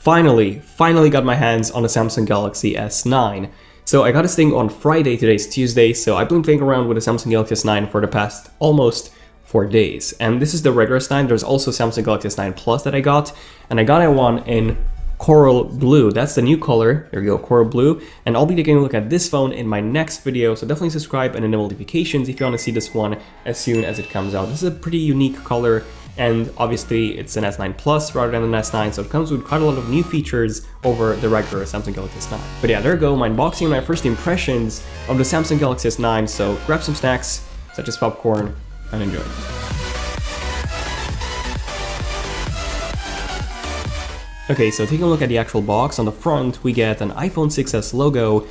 finally got my hands on a Samsung Galaxy S9. So I got this thing on Friday, today's Tuesday, so I've been playing around with a Samsung Galaxy S9 for the past almost 4 days. And this is the regular S9, there's also Samsung Galaxy S9 Plus that I got, and I got that one in Coral Blue. That's the new color, there you go, Coral Blue. And I'll be taking a look at this phone in my next video, so definitely subscribe and enable notifications if you want to see this one as soon as it comes out. This is a pretty unique color, and obviously it's an S9 Plus rather than an S9, so it comes with quite a lot of new features over the regular Samsung Galaxy S9. But yeah, there you go, my unboxing and my first impressions of the Samsung Galaxy S9, so grab some snacks, such as popcorn, and enjoy. Okay, so taking a look at the actual box, on the front we get an iPhone 6s logo.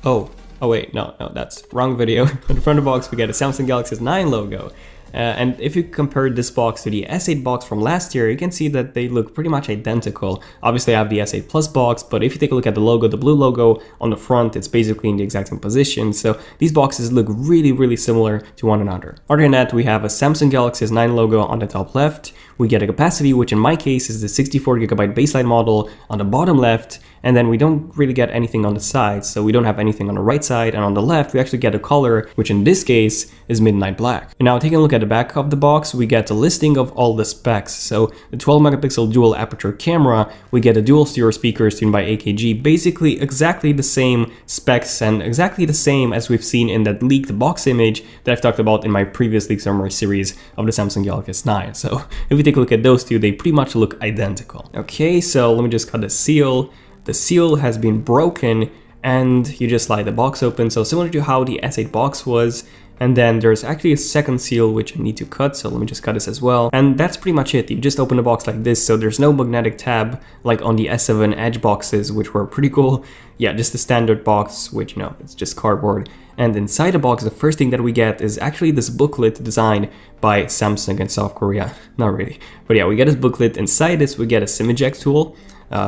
Oh wait, no, that's wrong video. On the front of the box we get a Samsung Galaxy S9 logo. And if you compare this box to the S8 box from last year, you can see that they look pretty much identical. Obviously I have the S8 Plus box, but if you take a look at the logo, the blue logo on the front, it's basically in the exact same position. So these boxes look really similar to one another. Other than that, we have a Samsung Galaxy S9 logo on the top left. We get a capacity, which in my case is the 64GB baseline model on the bottom left, and then we don't really get anything on the side, so we don't have anything on the right side, and on the left we actually get a color, which in this case is Midnight Black. And now taking a look at the back of the box, we get a listing of all the specs. So the 12 megapixel dual aperture camera, we get a dual stereo speakers tuned by AKG, basically exactly the same specs and exactly the same as we've seen in that leaked box image that I've talked about in my previous leak summary series of the Samsung Galaxy S9. So if we take a look at those two, they pretty much look identical. Okay, so let me just cut the seal. The seal has been broken and you just slide the box open, so similar to how the S8 box was. And then there's actually a second seal which I need to cut, so let me just cut this as well. And that's pretty much it. You just open the box like this, so there's no magnetic tab like on the S7 Edge boxes, which were pretty cool. Yeah, just the standard box, which, you know, it's just cardboard. And inside the box, the first thing that we get is actually this booklet designed by Samsung in South Korea. Not really. But yeah, we get this booklet. Inside this, we get a SIM eject tool,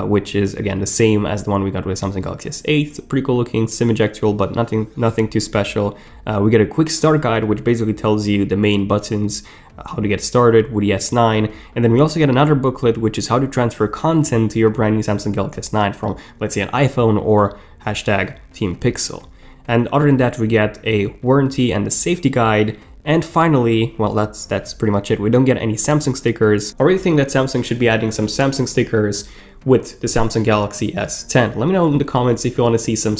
which is again the same as the one we got with Samsung Galaxy S8. It's a pretty cool looking SIM eject tool, but nothing too special. We get a quick start guide, which basically tells you the main buttons, how to get started with the S9. And then we also get another booklet, which is how to transfer content to your brand new Samsung Galaxy S9 from, let's say, an iPhone or hashtag Team Pixel. And other than that, we get a warranty and a safety guide. And finally, well, that's pretty much it. We don't get any Samsung stickers. I really think that Samsung should be adding some Samsung stickers with the Samsung Galaxy S10. Let me know in the comments if you want to see some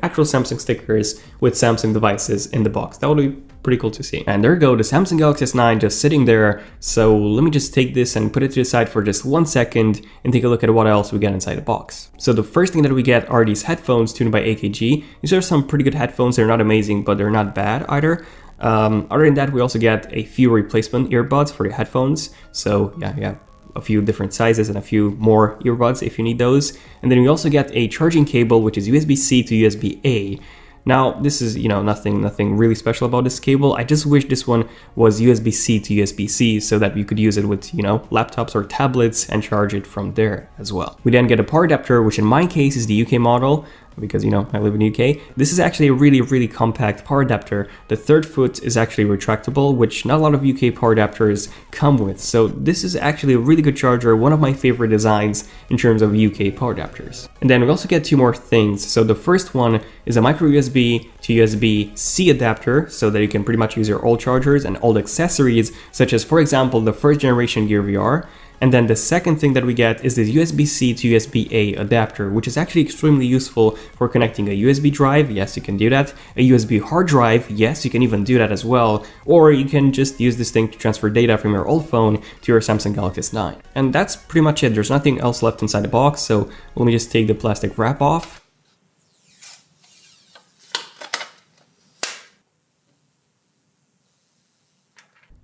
actual Samsung stickers with Samsung devices in the box. That would be pretty cool to see. And there you go, the Samsung Galaxy S9 just sitting there. So let me just take this and put it to the side for just 1 second and take a look at what else we get inside the box. So the first thing that we get are these headphones tuned by AKG. These are some pretty good headphones. They're not amazing, but they're not bad either. Other than that, we also get a few replacement earbuds for the headphones. So yeah, a few different sizes and a few more earbuds if you need those. And then we also get a charging cable, which is USB-C to USB-A. Now, this is, you know, nothing really special about this cable. I just wish this one was USB-C to USB-C so that you could use it with, you know, laptops or tablets and charge it from there as well. We then get a power adapter, which in my case is the UK model, because, you know, I live in the UK. This is actually a really compact power adapter. The third foot is actually retractable, which not a lot of UK power adapters come with. So this is actually a really good charger, one of my favorite designs in terms of UK power adapters. And then we also get two more things. So the first one is a micro USB to USB-C adapter, so that you can pretty much use your old chargers and old accessories, such as, for example, the first generation Gear VR. And then the second thing that we get is this USB-C to USB-A adapter, which is actually extremely useful for connecting a USB drive. Yes, you can do that. A USB hard drive. Yes, you can even do that as well. Or you can just use this thing to transfer data from your old phone to your Samsung Galaxy S9. And that's pretty much it. There's nothing else left inside the box. So let me just take the plastic wrap off.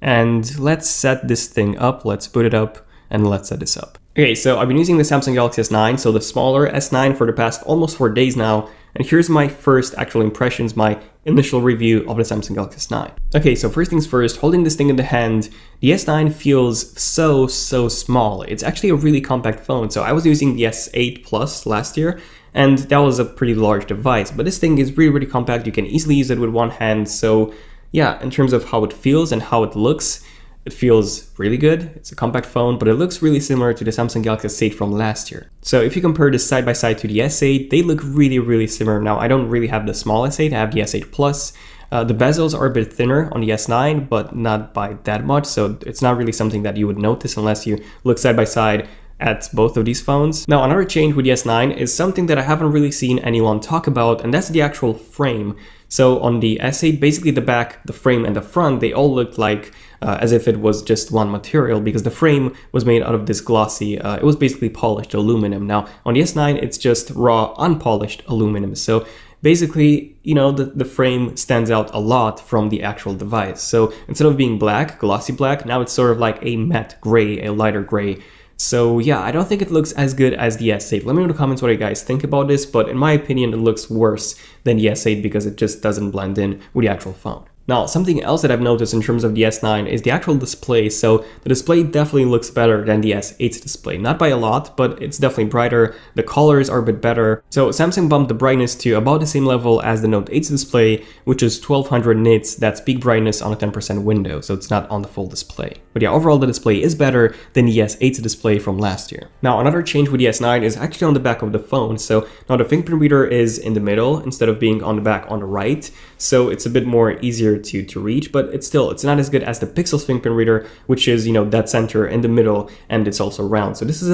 And let's set this thing up. Let's boot it up. And let's set this up. Okay, so I've been using the Samsung Galaxy S9, so the smaller S9 for the past almost 4 days now, and here's my first actual impressions, my initial review of the Samsung Galaxy S9. Okay, so first things first, holding this thing in the hand, the S9 feels so small. It's actually a really compact phone. So I was using the S8 Plus last year, and that was a pretty large device, but this thing is really compact. You can easily use it with one hand, so yeah, in terms of how it feels and how it looks, It feels really good. It's a compact phone, but it looks really similar to the Samsung Galaxy S8 from last year. So if you compare this side by side to the S8, they look really, really similar. Now, I don't really have the small S8, I have the S8 Plus. The bezels are a bit thinner on the S9, but not by that much. So it's not really something that you would notice unless you look side by side at both of these phones. Now, another change with the S9 is something that I haven't really seen anyone talk about, and that's the actual frame. So on the S8, basically the back, the frame, and the front, they all looked like as if it was just one material, because the frame was made out of this glossy, it was basically polished aluminum. Now, on the S9, it's just raw, unpolished aluminum. So basically, you know, the frame stands out a lot from the actual device. So instead of being black, glossy black, now it's sort of like a matte gray, a lighter gray. So yeah, I don't think it looks as good as the S8. Let me know in the comments what you guys think about this, but in my opinion, it looks worse than the S8 because it just doesn't blend in with the actual phone. Now, something else that I've noticed in terms of the S9 is the actual display. So the display definitely looks better than the S8's display. Not by a lot, but it's definitely brighter. The colors are a bit better. So Samsung bumped the brightness to about the same level as the Note 8's display, which is 1200 nits. That's peak brightness on a 10% window, so it's not on the full display. But yeah, overall the display is better than the S8's display from last year. Now, another change with the S9 is actually on the back of the phone. So now the fingerprint reader is in the middle instead of being on the back on the right. So it's a bit more easier to reach, but it's not as good as the Pixel's fingerprint reader, which is, you know, dead center in the middle, and it's also round. So this is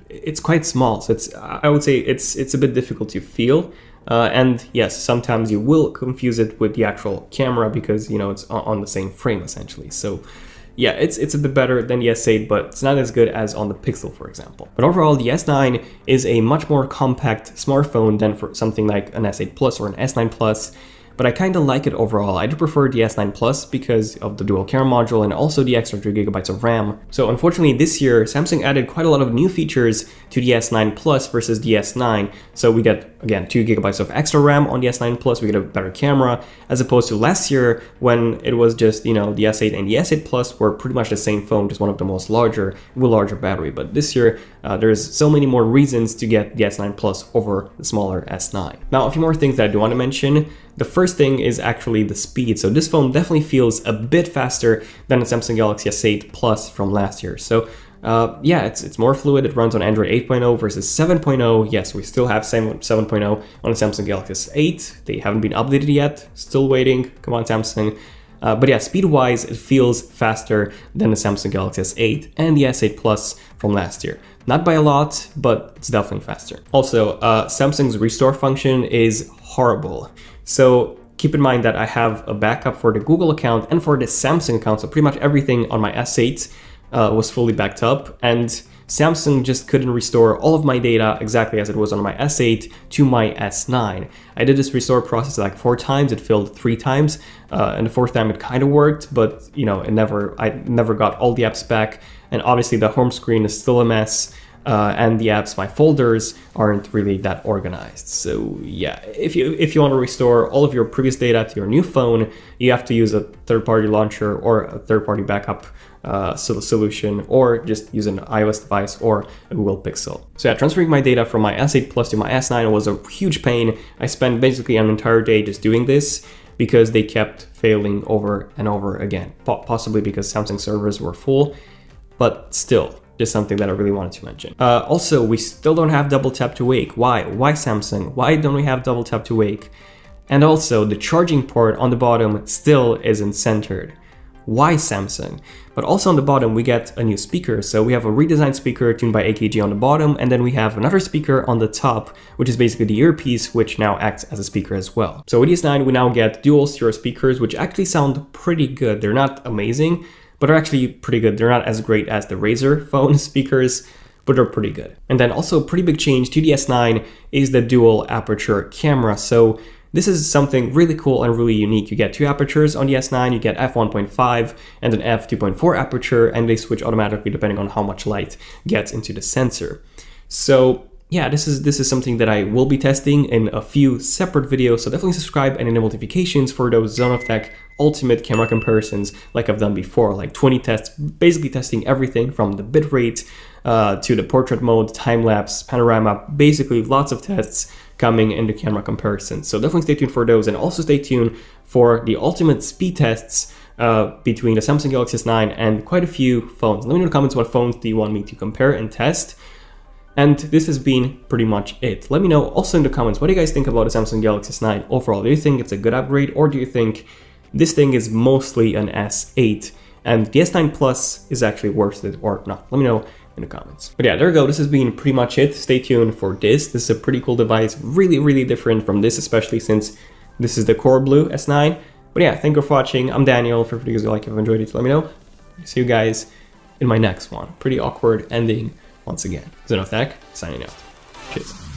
it's quite small. So I would say it's a bit difficult to feel. And yes, sometimes you will confuse it with the actual camera because, you know, it's on the same frame essentially. So yeah, it's a bit better than the S8, but it's not as good as on the Pixel, for example. But overall, the S9 is a much more compact smartphone than for something like an S8 Plus or an S9 Plus. But I kind of like it overall. I do prefer the S9 Plus because of the dual camera module and also the extra 3GB of RAM. So unfortunately this year, Samsung added quite a lot of new features to the S9 Plus versus the S9. So we get, again, 2GB of extra RAM on the S9 Plus, we get a better camera, as opposed to last year when it was just, you know, the S8 and the S8 Plus were pretty much the same phone, just one of the most larger, with larger battery. But this year, there's so many more reasons to get the S9 Plus over the smaller S9. Now, a few more things that I do want to mention. The first thing is actually the speed. So this phone definitely feels a bit faster than the Samsung Galaxy S8 Plus from last year. So yeah, it's more fluid. It runs on Android 8.0 versus 7.0. Yes, we still have 7.0 on the Samsung Galaxy S8. They haven't been updated yet. Still waiting. Come on, Samsung. But yeah, speed-wise, it feels faster than the Samsung Galaxy S8 and the S8 Plus from last year. Not by a lot, but it's definitely faster. Also, Samsung's restore function is horrible. So keep in mind that I have a backup for the Google account and for the Samsung account. So pretty much everything on my S8 was fully backed up, and Samsung just couldn't restore all of my data exactly as it was on my S8 to my S9. I did this restore process like 4 times, it failed 3 times, and the 4th time it kind of worked, but you know, I never got all the apps back, and obviously the home screen is still a mess. And the apps, my folders, aren't really that organized. So yeah, if you want to restore all of your previous data to your new phone, you have to use a third-party launcher or a third-party backup solution, or just use an iOS device or a Google Pixel. So yeah, transferring my data from my S8 Plus to my S9 was a huge pain. I spent basically an entire day just doing this because they kept failing over and over again, possibly because Samsung servers were full, but still. Just something that I really wanted to mention. Also, we still don't have double tap to wake. Why? Why Samsung? Why don't we have double tap to wake? And also, the charging port on the bottom still isn't centered. Why Samsung? But also on the bottom, we get a new speaker. So we have a redesigned speaker tuned by AKG on the bottom, and then we have another speaker on the top, which is basically the earpiece, which now acts as a speaker as well. So with the S9, we now get dual stereo speakers, which actually sound pretty good. They're not amazing, but they're actually pretty good. They're not as great as the Razer phone speakers, but they're pretty good. And then also a pretty big change to the S9 is the dual aperture camera. So this is something really cool and really unique. You get 2 apertures on the S9, you get f1.5 and an f2.4 aperture, and they switch automatically depending on how much light gets into the sensor. So yeah, this is something that I will be testing in a few separate videos, so definitely subscribe and enable notifications for those Zone of Tech ultimate camera comparisons like I've done before, like 20 tests, basically testing everything from the bitrate to the portrait mode, time-lapse, panorama, basically lots of tests coming in the camera comparison. So definitely stay tuned for those, and also stay tuned for the ultimate speed tests between the Samsung Galaxy S9 and quite a few phones. Let me know in the comments what phones do you want me to compare and test. And this has been pretty much it. Let me know also in the comments, what do you guys think about the Samsung Galaxy S9 overall? Do you think it's a good upgrade, or do you think this thing is mostly an S8 and the S9 Plus is actually worth it or not? Let me know in the comments. But yeah, there we go. This has been pretty much it. Stay tuned for this. This is a pretty cool device. Really different from this, especially since this is the Core Blue S9. But yeah, thank you for watching. I'm Daniel. For videos you like, if you enjoyed it, let me know. See you guys in my next one. Pretty awkward ending once again. Xenotech, signing out. Cheers.